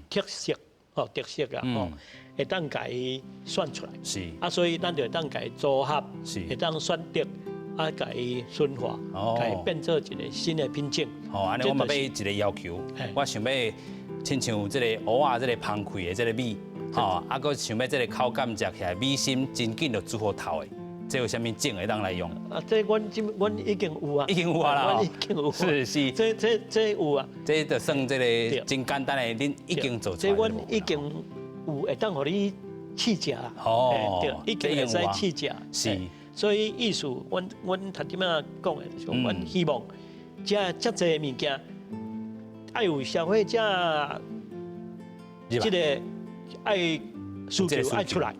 Speaker 9: 特色，特色啊，吼，会当甲伊选出来，所以咱就会当甲伊组合，会当选择，甲伊驯化，甲伊变做一个新的品种。
Speaker 1: 安尼我嘛要一个要求，我想要亲像即个蚵仔即个芳开的即个米。搁想要这个口感食起来，米心真紧就煮好透的，这有啥物种会当来用？
Speaker 9: 这阮已经有啊，
Speaker 1: 已经有啊啦，
Speaker 9: 阮已经有。
Speaker 1: 是，
Speaker 9: 这有啊。
Speaker 1: 这就算这个真简单的，恁已经做出来。
Speaker 9: 这阮已经有会当互你试食啦。对，已经会使试食。
Speaker 1: 是。
Speaker 9: 所以意思，阮头前仔讲的，就是阮希望遮济物件，爱有消费者这个。爱需求爱出来，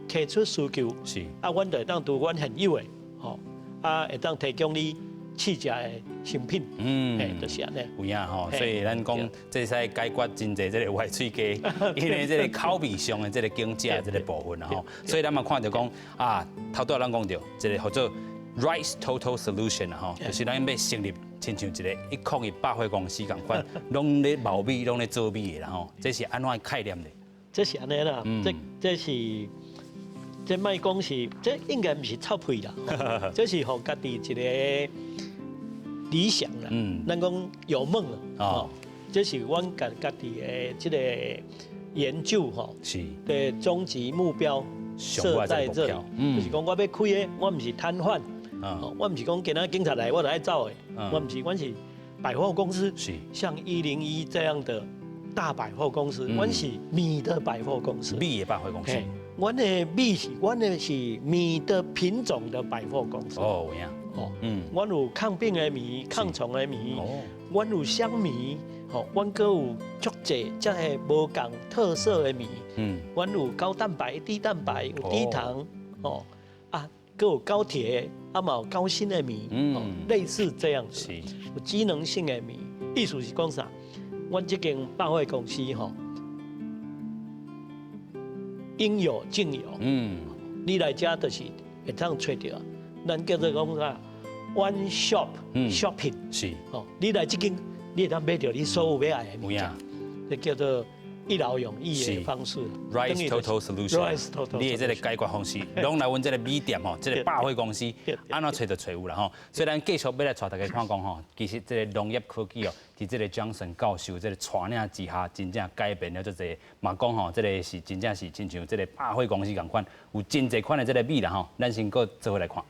Speaker 9: 提出需求，阮就会当对阮现有的，会当提供你试食的成品，就是安尼。
Speaker 1: 有影吼，所以咱讲这使解决真侪这个歪喙鸡，因为这个口味上的这个经济这个部分啊吼，所以咱嘛看到讲头拄咱讲到这个叫做 Rice Total Solution 啊吼，就是咱要成立亲像一个100货公司共款，拢咧贸米，拢咧做米的啦吼，这是安怎概念咧？
Speaker 9: 这是安尼啦，这卖讲是，这应该不是臭屁啦，这是互家己一个理想啦，咱讲有梦了哦，这是阮家己的这个研究吼，
Speaker 1: 是
Speaker 9: 的终极目标设在这里，就是讲我要开的，我唔是摊贩，我唔是讲今仔警察来我就爱走的，我唔是，我是百货公司，
Speaker 1: 是
Speaker 9: 像101这样的大百货公司，我是米的百货公司，
Speaker 1: 米的百货公司。
Speaker 9: 我的米是，我的是米的品种的百货公司。
Speaker 1: 哦，有影。
Speaker 9: 哦，我有抗病的米、抗虫的米，我有香米，哦，我阁有足济即个无共特色的米，我有高蛋白、低蛋白、有低糖，哦，啊，阁有高铁，啊嘛有高纤的米，类似这样子，有机能性的米。意思是讲啥？我这间百货公司吼。应有尽有，你来家就是会当找到，咱叫做讲啥 ，one shop shopping，
Speaker 1: 是，
Speaker 9: 哦，你来这间，你会当买到你所有要爱的物件，这叫做一劳永逸的方式。
Speaker 1: Rice Total Solution， 你的这个解决方式，拢来阮这个米店吼，这个百货公司，安怎找就找有啦吼。所以咱继续要来带大家看讲吼，其实这个农业科技哦。伫这个Johnson教授这个带领之下，真正改变了足侪。嘛讲吼，这个是真正是亲像这个百货公司共款，有真侪款的这个米啦吼。咱先搁做伙来看。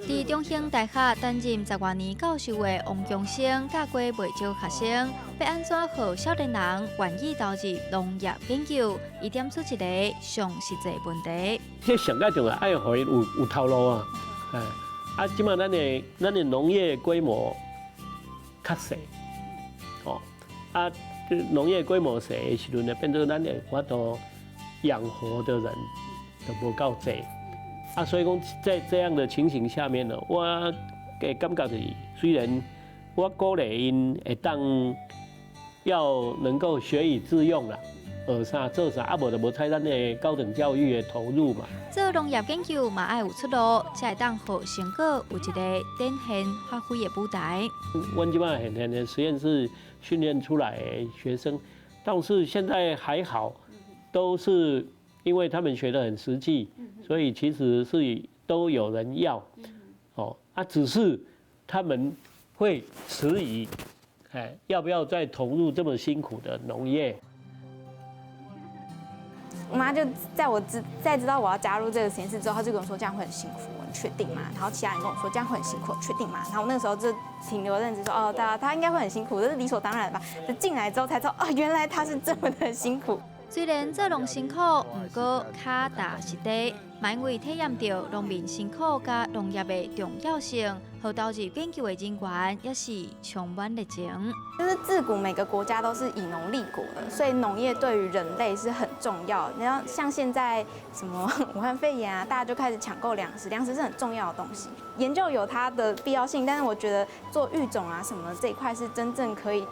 Speaker 2: 伫中兴大学担任10多年教授的王强生，教过袂少学生，要安怎让少年人愿意投入农业研究？伊点出一个上实际问题。
Speaker 3: 迄上界重要爱互伊有头路啊！啊，即马咱的农业规模。较细，哦，啊，农业规模细的时阵呢，变做咱会法度养活的人都无够多，啊，所以讲在这样的情形下面呢，我嘅感觉是，虽然我鼓励因会当要能够学以致用啦。学啥做啥，啊无就无采咱的高等教育的投入嘛。
Speaker 2: 做农业研究嘛爱有出路，才会当好成果有一个展现发挥的舞台。
Speaker 3: 阮即摆现的实验室训练出来的学生，倒是现在还好，都是因为他们学得很实际，所以其实是都有人要，哦啊，只是他们会迟疑，要不要再投入这么辛苦的农业？
Speaker 5: 我妈就在知道我要加入这个实验室之后，她就跟我说这样会很辛苦，你确定吗？然后其他人跟我说这样会很辛苦，确定吗？然后我那个时候就停留认知说，哦，他应该会很辛苦，这是理所当然的吧。就进来之后才知道，哦，原来他是这么的辛苦。
Speaker 2: 虽然做农辛苦，不过脚踏实地，嘛因为体验到农民辛苦甲农业的重要性，和投入研究的人员也是充满热情。
Speaker 5: 就是自古每个国家都是以农立国的，所以农业对于人类是很重要。你要像现在什么武汉肺炎啊，大家就开始抢购粮食，粮食是很重要的东西。研究有它的必要性，但是我觉得做育种啊什么这一块是真正可以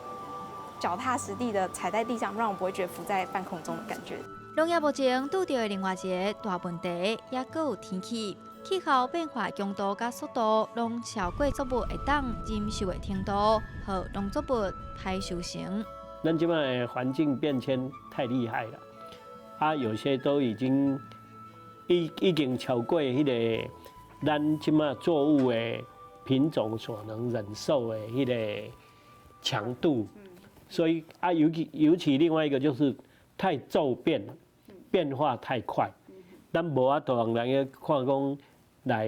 Speaker 5: 脚踏实地的踩在地上，让我不会觉得浮在半空中的感觉。
Speaker 2: 农业目前遇到的另外一个大问题，也搁有天气。气候变化强度甲速度，让超过作物会当忍受的程度，和农作物歹收成。
Speaker 3: 咱即摆的环境变迁太厉害了，啊，有些都已经超过迄个咱即摆作物的品种所能忍受的迄个强度，所以啊，尤其另外一个就是太骤变了，变化太快，咱无法度让人去看讲。来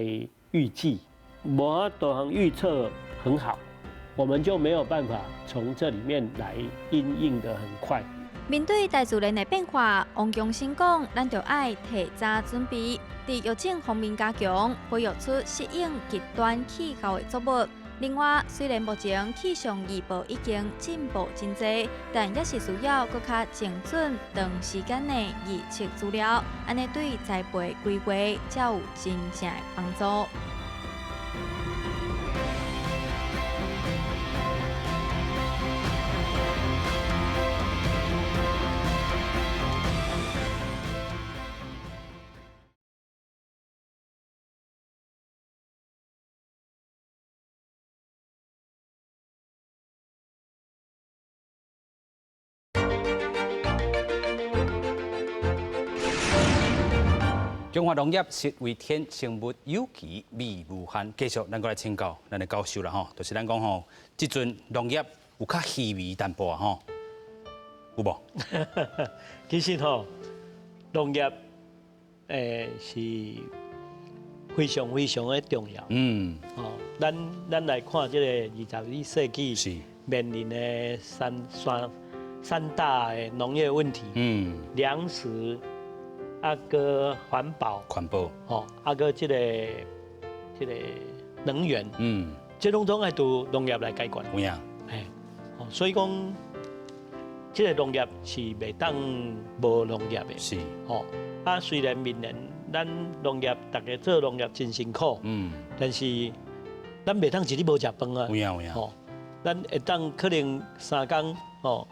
Speaker 3: 预计，无法度预测很好，我们就没有办法从这里面来因应得很快。
Speaker 2: 面对大自然的变化，王强生讲，咱就爱提早准备，在育种方面加强，培育出适应极端气候的作物。另外，虽然目前气象预报已经进步真多，但也是需要更加精准、长时间内预测资料，安尼对栽培规划才有真正的帮助。
Speaker 1: 中华农业实为天，生物有奇，味无限。继续，咱过来请教咱的教授啦吼，就是咱讲吼，即阵农业有较稀微淡薄啊吼，有无？
Speaker 9: 其实吼，农业是非常非常的重要。哦，咱来看这个21世纪面临的三大的农业问题。粮食。个环保，哦，个这个能源，这拢总爱由农业来解决。
Speaker 1: 有影，
Speaker 9: 哦，所以讲，这个农业是袂当无农业的。
Speaker 1: 是，
Speaker 9: 哦，虽然明年咱农业大家做农业真辛苦，但是咱袂当一日无食饭啊。
Speaker 1: 有影。
Speaker 9: 哦，咱会当可能3工，哦。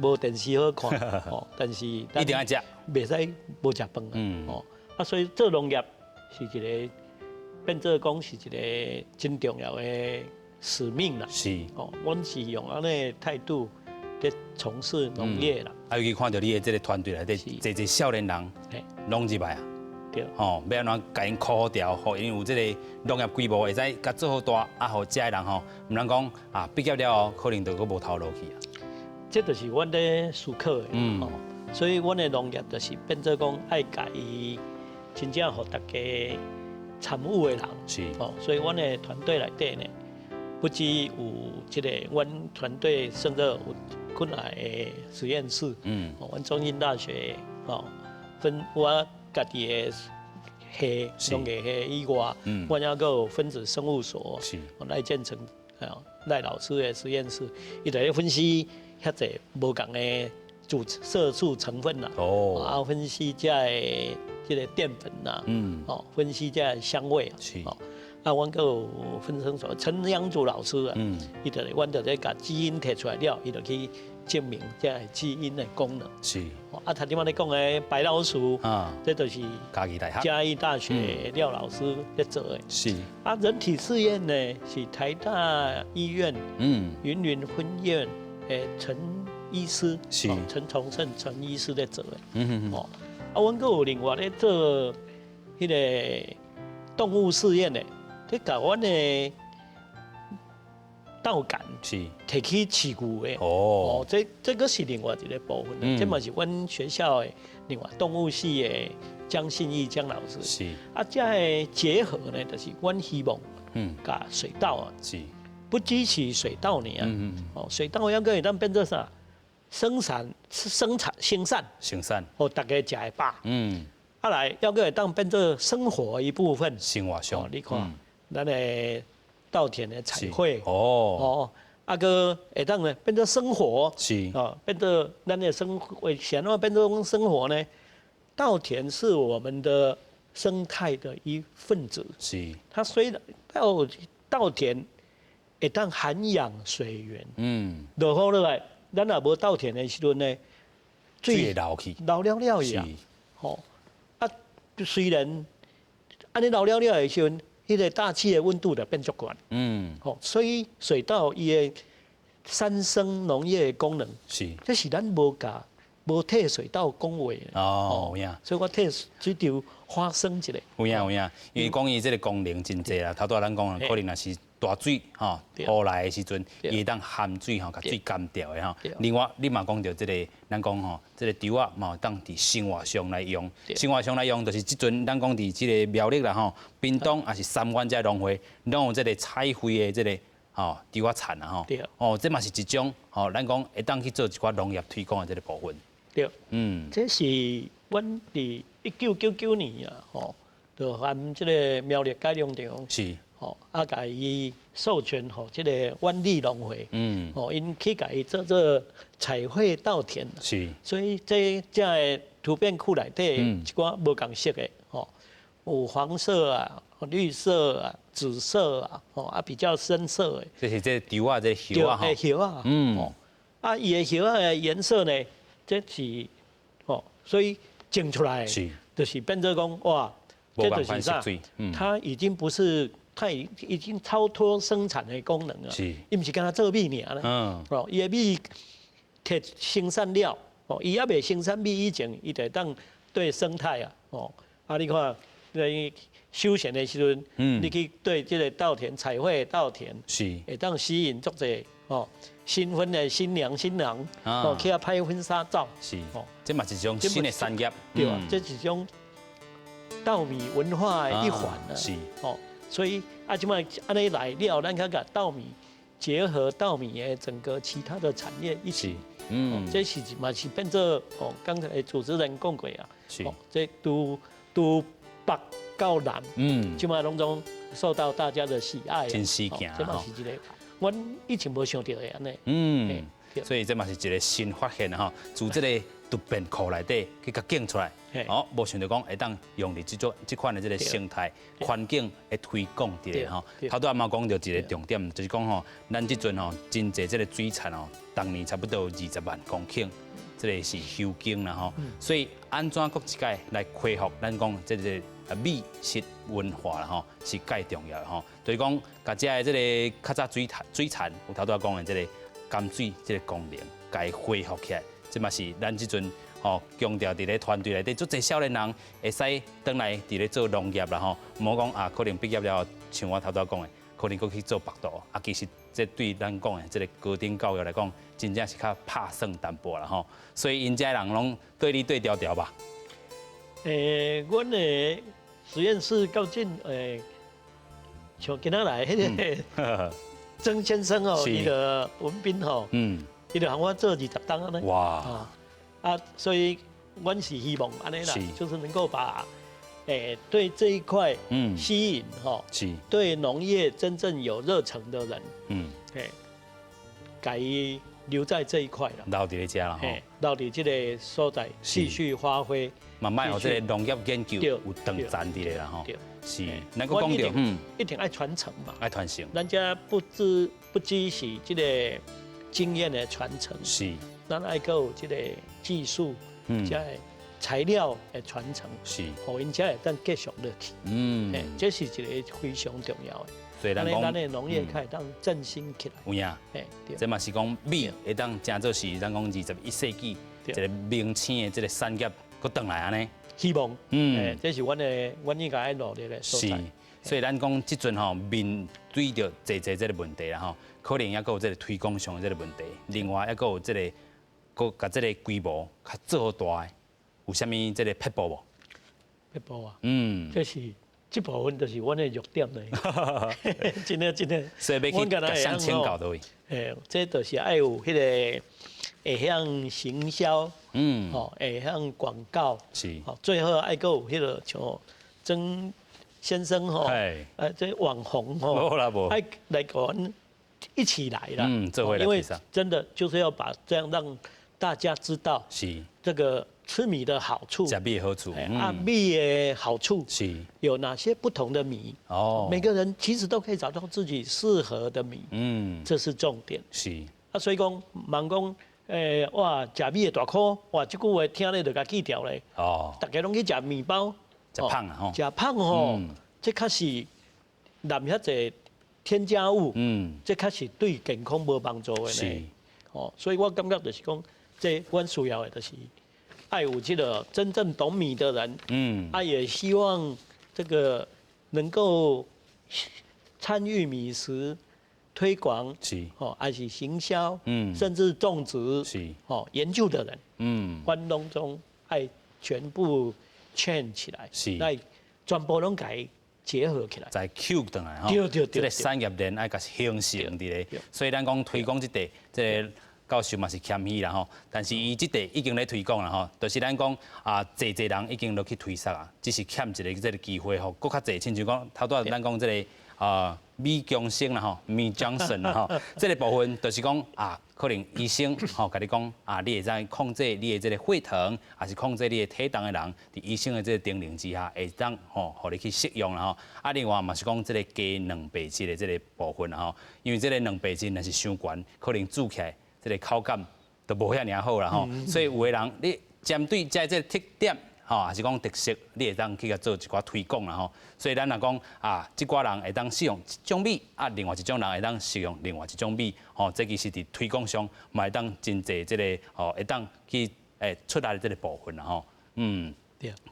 Speaker 9: 无电视好看，哦，但是
Speaker 1: 一定要食，
Speaker 9: 袂使无食饭哦。所以做农业是一个变做讲是一个真重要的使命啦。
Speaker 1: 是，
Speaker 9: 哦，阮是用安尼态度在从事农业啦。
Speaker 1: 尤其看到你的这个团队内底，侪少年人，拢入来啊。
Speaker 9: 对。
Speaker 1: 哦，要安怎甲因考好调，互因有这个农业规模，会使甲做好大，互遮个人吼，毋通讲毕业了可能就佫无头路去啊。
Speaker 9: 这就是阮咧思考的，所以阮的农业就是变做讲爱甲伊真正互大家参与的人，所以阮的团队内底呢，不只有这个阮团队甚至有困难的实验室，阮中兴大学分我家己的系农业系以外，阮还阁有分子生物所，赖建成赖老师的实验室，伊在咧分析。遐侪无共的色素成分啦，分析这个淀粉啦，分析这香味啊，阮阁有分生所陈阳祖老师啊，伊就阮就咧甲基因摕出来了，伊就去证明这基因的功能。
Speaker 1: 是，
Speaker 9: 他即摆咧讲的白老鼠，这就是嘉义大学廖老师咧做的。
Speaker 1: 是，
Speaker 9: 人体试验呢是台大医院云林分院。陈医师，陈崇胜陈医师在做的，阮阁有另外咧做迄个动物试验的，去甲阮的稻杆摕去饲牛的，这个是另外一个部分，这嘛是阮学校的另外动物系的江信义江老师，这个结合呢，就是阮希望，甲水稻啊。不只是水稻呢水稻要个当变做啥？生产、生产，大家食会饱。来要个当变做生活一部分。
Speaker 1: 生活上，
Speaker 9: 你看，咱的稻田的彩绘
Speaker 1: 个
Speaker 9: 会当呢变做生活，变做咱的生活，想要变做生活呢？稻田是我们的生态的一份子。它虽然稻田。会当涵养水源，落雨落来，咱若无稻田的时阵呢，
Speaker 1: 水会流去，
Speaker 9: 流了呀，虽然安尼流了的时阵，迄个大气的温度就变足悬，所以水稻伊的三生农业的功能，这是咱无替水稻讲话
Speaker 1: 有影，
Speaker 9: 所以我替水稻发声一下。
Speaker 1: 有影，因为讲伊这个功能真济啦，头拄咱讲可能也是。大水雨来的时阵，伊会当含水甲水干掉的另外，你嘛讲到这个，咱讲这个稻啊，嘛当伫生活上来用。生活上来用，就是即阵咱讲伫这个苗栗啦屏东也是三湾这农会，拢有这个采灰的这个稻啊产啊这嘛是一种咱讲会当去做一寡农业推广的这个部分。
Speaker 9: 对，这是阮伫1999年就含这个苗栗改良场。是。甲伊授权这个湾里农会，因去甲伊做彩绘稻田，所以这的图片库内底一寡无共色的，有黄色啊、绿色啊、紫色啊，比较深色的。
Speaker 1: 这是这稻啊，这叶啊，
Speaker 9: 叶啊，伊的叶的颜色呢，这是所以种出来就是变做讲哇，这就是啥？它已经不是。它已经超脱生产的功能了，伊毋是干那做米尔咧，伊的米摕生产了，伊还未生产米以前，伊就当对生态啊，你看，你休闲的时阵，你去对这个稻田彩绘稻田，
Speaker 1: 是
Speaker 9: 会当吸引足者哦，新婚的新娘新郎哦，去遐拍婚纱照。
Speaker 1: 是哦，这嘛是一种新的产业，
Speaker 9: 对啊，这是一种稻米文化的一环啊。
Speaker 1: 是
Speaker 9: 哦，所以啊，即摆安尼来了，咱看看稻米结合稻米的整个其他的产业一起。这是嘛是变做哦，刚才主持人讲过啊，
Speaker 1: 是
Speaker 9: 这都北到南，即摆拢总受到大家的喜爱。
Speaker 1: 真事件
Speaker 9: 这嘛是一个，阮以前无想到的安尼。
Speaker 1: 所以这嘛是一个新发现哈，从这个突变库内底去甲建出来，哦，无想到讲会当用伫这款的这个生态环境来推广伫吼。头拄仔嘛讲到一个重点，就是讲吼，咱这阵吼真济这个水产哦，当年差不多20万公顷，这个是休耕啦吼。所以安怎搁一届来恢复咱讲这个美食文化啦吼，是介重要的吼。就是讲，甲这个这个较早水产，有头拄仔讲的这个甘水这个功能，该恢复起来，这嘛是咱这阵吼强调伫咧团队内底，足侪少年人会使转来伫咧做农业啦吼。莫讲啊，可能毕业了，像我头拄讲的，可能搁去做别道啊。其实这对咱讲的这个高等教育来讲，真正是较拍算淡薄啦吼。所以因遮人拢对你对调调吧。
Speaker 9: 阮的实验室较近像今仔来迄个曾先生哦，伊个文斌吼，伊就喊我做20档安尼。哇！所以阮是希望安尼啦，就是能够把对这一块吸引哈，对农业真正有热忱的人，该留在这一块了，
Speaker 1: 留伫咧遮啦吼，
Speaker 9: 留伫这个所在继续发挥，
Speaker 1: 慢慢有这个农业研究有长站伫咧啦吼。是，能够讲到，
Speaker 9: 一定爱传承嘛，
Speaker 1: 爱传承。
Speaker 9: 咱家不只是这个经验的传承，
Speaker 1: 是，
Speaker 9: 咱爱有这个技术，加材料的传承，
Speaker 1: 是，互
Speaker 9: 因才会当继续落去。这是一个非常重要的。
Speaker 1: 所以咱讲，
Speaker 9: 咱的农业可以当振兴起来。
Speaker 1: 有影，这嘛是讲米会当真做是咱讲21世纪一个明星的这个产业，搁转来安尼。
Speaker 9: 希望，这是阮应该爱努力的所在。
Speaker 1: 是，所以咱讲即阵吼，面对着这个问题啦吼，可能也搁有这个推广上的这个问题，另外也搁有这个，搁甲这个规模较做大的，有啥物这个撇步无？
Speaker 9: 撇步啊，这是这部分就是阮的弱点嘞。真的。
Speaker 1: 所以要去甲向请教到位。
Speaker 9: 这就是爱有迄个会向行销。会向广告是，最后爱个有迄个像曾先生吼，这网红吼，爱来跟一起来啦，因为真的就是要把这样让大家知道，是这个吃米的好处，
Speaker 1: 吃米的好处，
Speaker 9: 米的好处
Speaker 1: 是
Speaker 9: 有哪些不同的米哦，每个人其实都可以找到自己适合的米，这是重点是所以讲盲讲。哇，食米的大箍，哇，这句话听咧就甲记掉咧。哦，大家拢去食面包，
Speaker 1: 食胖啊吼，
Speaker 9: 食胖吼，这确实含遐侪添加物，这确实对健康无帮助的呢。哦，所以我感觉就是讲，这阮需要的就是爱有这个真正懂米的人，也希望这个能够参与米食。推广是还是行销，甚至种植是研究的人，关拢中爱全部圈起来，是来全部拢改结合起来，
Speaker 1: 再 Q 转来
Speaker 9: 对，
Speaker 1: 这个产业链爱甲形成伫咧，所以咱讲推广这块，这个教授嘛是谦虚啦吼，但是伊这块已经咧推广啦吼，就是咱讲侪人已经落去推广啊，只是欠一个这个机会吼，搁较侪，亲像讲头拄仔咱讲这个米强生啦吼，米江神啦吼，这个部分就是讲可能医生吼，甲你讲你会使控制你的这个血糖，还是控制你的体重的人，伫医生的这个叮咛之下，会当互你去适用啦吼。另外嘛是讲这个加蛋白质的这个部分啦吼，因为这个蛋白质若是伤悬，可能煮起来这个口感都无遐尔好啦吼。所以有的人你针对这个特点。还是讲特色，你会当去甲做一寡推广啦吼。所以咱若讲即寡人会当使用一种米，另外一种人会当使用另外一种米，这其实伫推广上，嘛会当真济即个会当去出来的即个部分啦吼。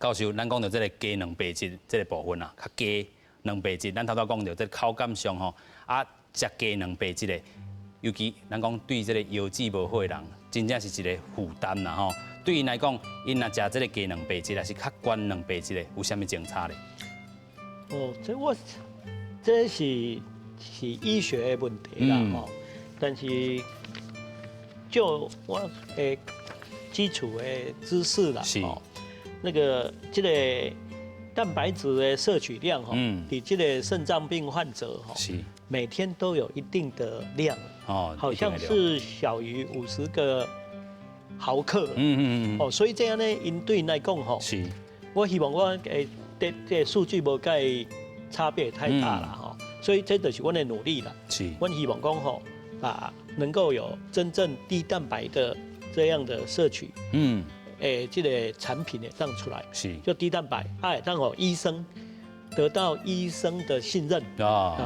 Speaker 1: 教授，咱讲到这个鸡蛋白质这个部分啊，较鸡蛋白质，咱头头讲到这口感上吼，啊食鸡蛋白质的，尤其咱讲对这个腰子无好的人，真正是一个负担啦吼。对因来讲，因若食这个鸡蛋白质，还是较高蛋白质的，有啥物种差咧？
Speaker 9: 哦，这是医学的问题啦吼，但是就我的基础的知识啦，吼，那个这个蛋白质的摄取量吼，比这个肾脏病患者吼，每天都有一定的量，哦，好像是小于50个毫克，哦，所以这样呢，因对因来讲吼，我希望我这数据无介差别太大啦吼，所以这就是我的努力啦，我希望讲吼，能够有真正低蛋白的这样的摄取，这个产品也当出来，就低蛋白，当哦医生得到医生的信任，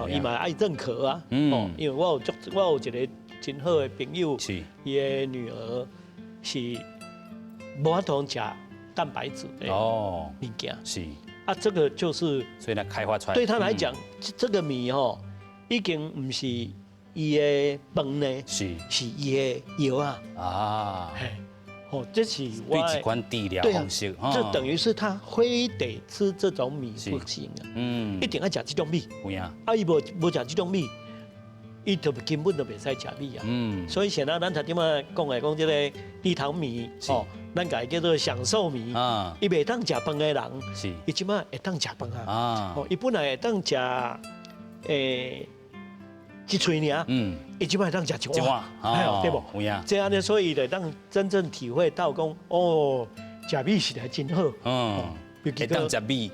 Speaker 9: 伊嘛爱认可啊，哦，因为我有一个真好的朋友，伊的女儿是无法通食蛋白质的物件，这个就是
Speaker 1: 所以呢开发出来，
Speaker 9: 对他来讲，这个米吼已经不是伊的饭呢，是伊的药啊，哦，这是我
Speaker 1: 对一款治疗方式，
Speaker 9: 这等于是他非得吃这种米不行啊，一定要吃这种米，伊无食这种米，伊就根本就袂使食米啊，所以现在咱头点啊讲的讲这个低糖米，哦，咱家叫做享受米，伊袂当食饭的人，伊即马会当食饭啊，哦，伊本来会当食一喙尔，伊即摆当食一碗，对不？这样呢，所以就当真正体会到讲，哦，食米实在真好，
Speaker 1: 会当食米，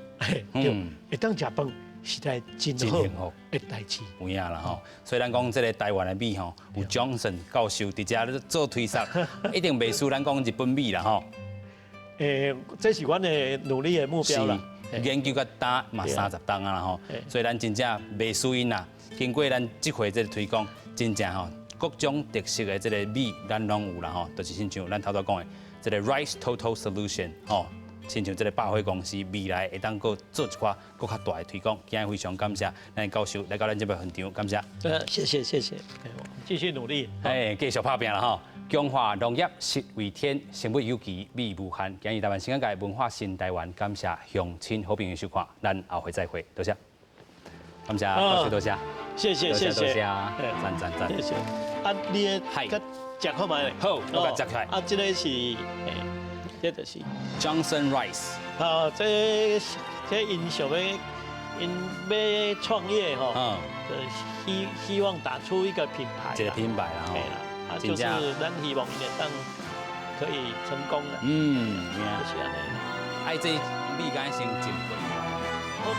Speaker 9: 对，会当食饭实在真好的代志。
Speaker 1: 有影啦吼，所以咱讲这个台湾的米吼，有 Johnson 教授伫遮做推测，一定袂输咱讲日本米啦吼。
Speaker 9: 这是阮的努力的目标啦。
Speaker 1: 研究到单嘛30档啊啦吼，所以咱真正袂输因啦。经过咱这回这个推广，真正吼各种特色的这个米咱拢有啦吼，就是亲像咱头头讲的这个 Rice Total Solution 吼，亲像这个百货公司未来会当搁做一寡搁较大的推广，今日非常感谢咱教授来到咱这边现场，感谢。
Speaker 9: 谢谢，继续努力。
Speaker 1: 继续拍拼啦吼。中华农业实为天，生物有奇，美无限。今日台湾新界文化新台湾，感谢乡亲好朋友收看，咱后回再会，多谢。感谢教授，多谢。
Speaker 9: 谢谢，
Speaker 1: 赞。谢谢。
Speaker 9: 你个食好买嘞？
Speaker 1: 好，我甲食起来。
Speaker 9: 这个是这就是
Speaker 1: Johnson Rice。
Speaker 9: 这因想要要创业吼，希望打出一个品牌。
Speaker 1: 一个品牌啦吼。
Speaker 9: 就是咱希望伊当可以成功的。就是安尼。
Speaker 1: 爱这米干先进过。
Speaker 9: 好，